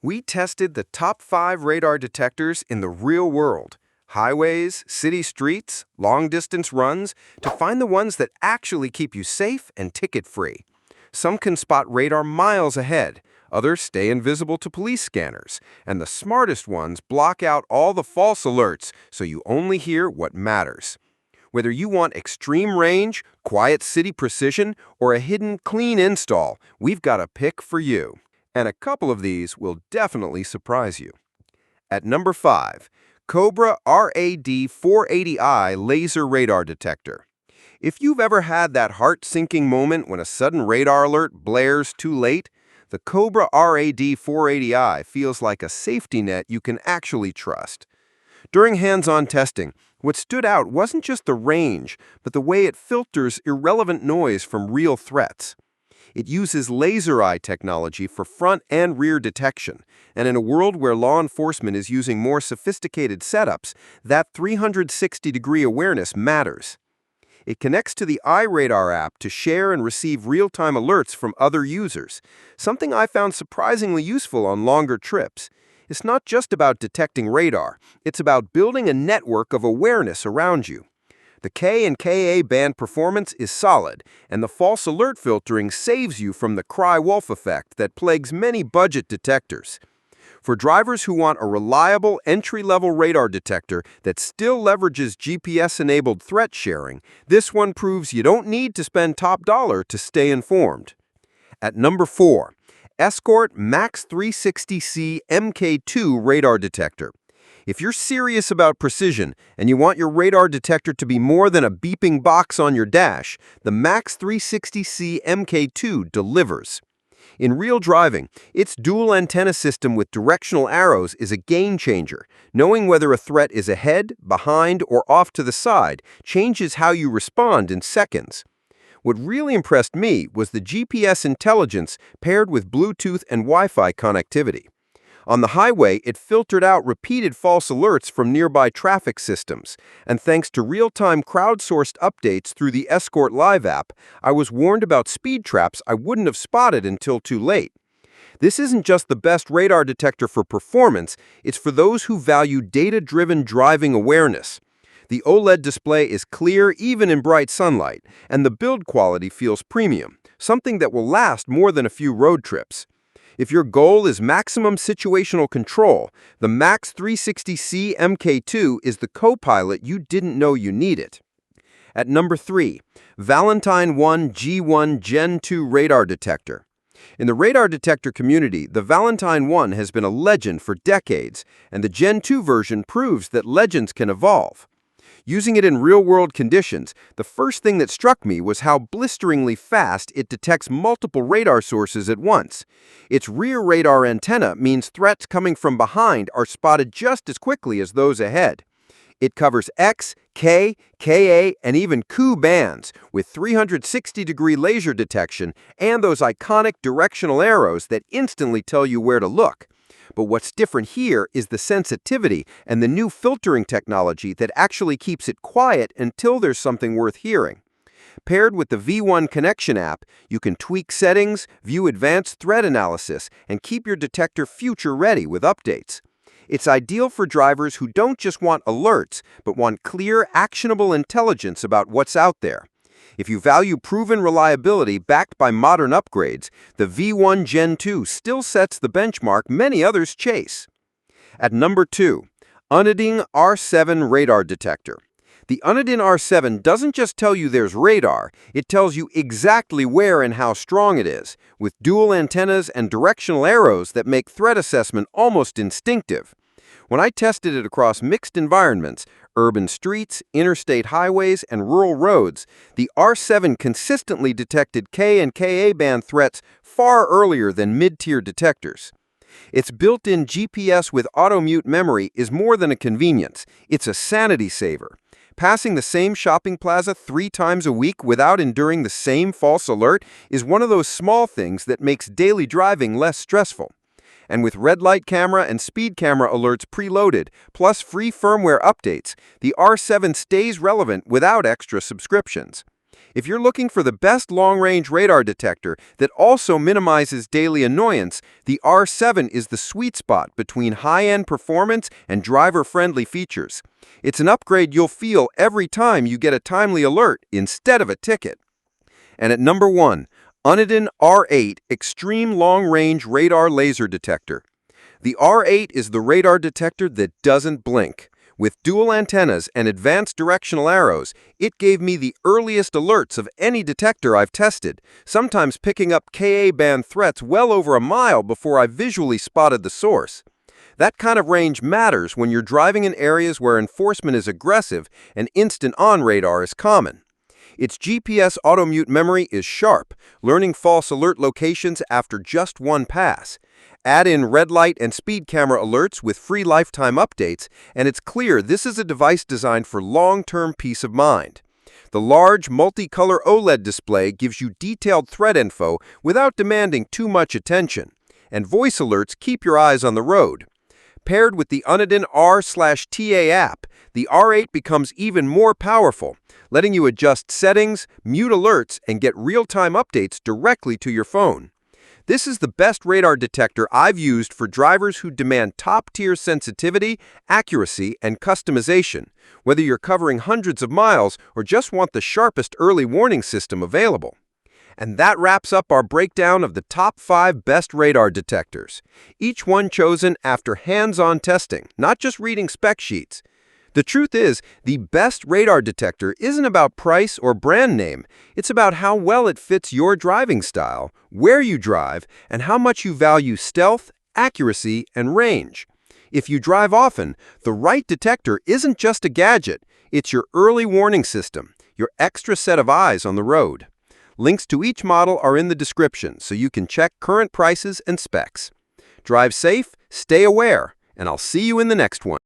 We tested the top 5 radar detectors in the real world, highways, city streets, long-distance runs, to find the ones that actually keep you safe and ticket-free. Some can spot radar miles ahead, others stay invisible to police scanners, and the smartest ones block out all the false alerts so you only hear what matters. Whether you want extreme range, quiet city precision, or a hidden, clean install, we've got a pick for you. And a couple of these will definitely surprise you. At number 5, Cobra RA 480i Laser Radar Detector. If you've ever had that heart-sinking moment when a sudden radar alert blares too late, the Cobra RA 480i feels like a safety net you can actually trust. During hands-on testing, what stood out wasn't just the range, but the way it filters irrelevant noise from real threats. It uses laser eye technology for front and rear detection, and in a world where law enforcement is using more sophisticated setups, that 360-degree awareness matters. It connects to the iRadar app to share and receive real-time alerts from other users, something I found surprisingly useful on longer trips. It's not just about detecting radar, it's about building a network of awareness around you. The K and KA band performance is solid, and the false alert filtering saves you from the cry wolf effect that plagues many budget detectors. For drivers who want a reliable entry-level radar detector that still leverages GPS-enabled threat sharing, this one proves you don't need to spend top dollar to stay informed. At number 4, Escort Max 360C MKII Radar Detector. If you're serious about precision and you want your radar detector to be more than a beeping box on your dash, the Max 360C MKII delivers. In real driving, its dual antenna system with directional arrows is a game changer. Knowing whether a threat is ahead, behind, or off to the side changes how you respond in seconds. What really impressed me was the GPS intelligence paired with Bluetooth and Wi-Fi connectivity. On the highway, it filtered out repeated false alerts from nearby traffic systems, and thanks to real-time crowdsourced updates through the Escort Live app, I was warned about speed traps I wouldn't have spotted until too late. This isn't just the best radar detector for performance, it's for those who value data-driven driving awareness. The OLED display is clear even in bright sunlight, and the build quality feels premium, something that will last more than a few road trips. If your goal is maximum situational control, the Max 360C MKII is the co-pilot you didn't know you needed. At number 3, Valentine G1 Gen 2 Radar Detector. In the radar detector community, the Valentine 1 has been a legend for decades, and the Gen 2 version proves that legends can evolve. Using it in real-world conditions, the first thing that struck me was how blisteringly fast it detects multiple radar sources at once. Its rear radar antenna means threats coming from behind are spotted just as quickly as those ahead. It covers X, K, KA, and even KU bands with 360-degree laser detection and those iconic directional arrows that instantly tell you where to look. But what's different here is the sensitivity and the new filtering technology that actually keeps it quiet until there's something worth hearing. Paired with the V1 Connection app, you can tweak settings, view advanced threat analysis, and keep your detector future-ready with updates. It's ideal for drivers who don't just want alerts, but want clear, actionable intelligence about what's out there. If you value proven reliability backed by modern upgrades, the V1 Gen 2 still sets the benchmark many others chase. At number 2, Uniden R7 Radar Detector. The Uniden R7 doesn't just tell you there's radar, it tells you exactly where and how strong it is, with dual antennas and directional arrows that make threat assessment almost instinctive. When I tested it across mixed environments, urban streets, interstate highways, and rural roads, the R7 consistently detected K and KA band threats far earlier than mid-tier detectors. Its built-in GPS with auto-mute memory is more than a convenience, it's a sanity saver. Passing the same shopping plaza 3 times a week without enduring the same false alert is one of those small things that makes daily driving less stressful. And with red light camera and speed camera alerts preloaded, plus free firmware updates, the R7 stays relevant without extra subscriptions. If you're looking for the best long-range radar detector that also minimizes daily annoyance, the R7 is the sweet spot between high-end performance and driver-friendly features. It's an upgrade you'll feel every time you get a timely alert instead of a ticket. And at number 1, Uniden R8 Extreme Long Range Radar Laser Detector. The R8 is the radar detector that doesn't blink. With dual antennas and advanced directional arrows, it gave me the earliest alerts of any detector I've tested, sometimes picking up Ka-band threats well over a mile before I visually spotted the source. That kind of range matters when you're driving in areas where enforcement is aggressive and instant-on radar is common. Its GPS auto-mute memory is sharp, learning false alert locations after just one pass. Add in red light and speed camera alerts with free lifetime updates, and it's clear this is a device designed for long-term peace of mind. The large, multicolor OLED display gives you detailed threat info without demanding too much attention, and voice alerts keep your eyes on the road. Paired with the Uniden R/TA app, the R8 becomes even more powerful, letting you adjust settings, mute alerts, and get real-time updates directly to your phone. This is the best radar detector I've used for drivers who demand top-tier sensitivity, accuracy, and customization, whether you're covering hundreds of miles or just want the sharpest early warning system available. And that wraps up our breakdown of the top 5 best radar detectors, each one chosen after hands-on testing, not just reading spec sheets. The truth is, the best radar detector isn't about price or brand name. It's about how well it fits your driving style, where you drive, and how much you value stealth, accuracy, and range. If you drive often, the right detector isn't just a gadget. It's your early warning system, your extra set of eyes on the road. Links to each model are in the description, so you can check current prices and specs. Drive safe, stay aware, and I'll see you in the next one.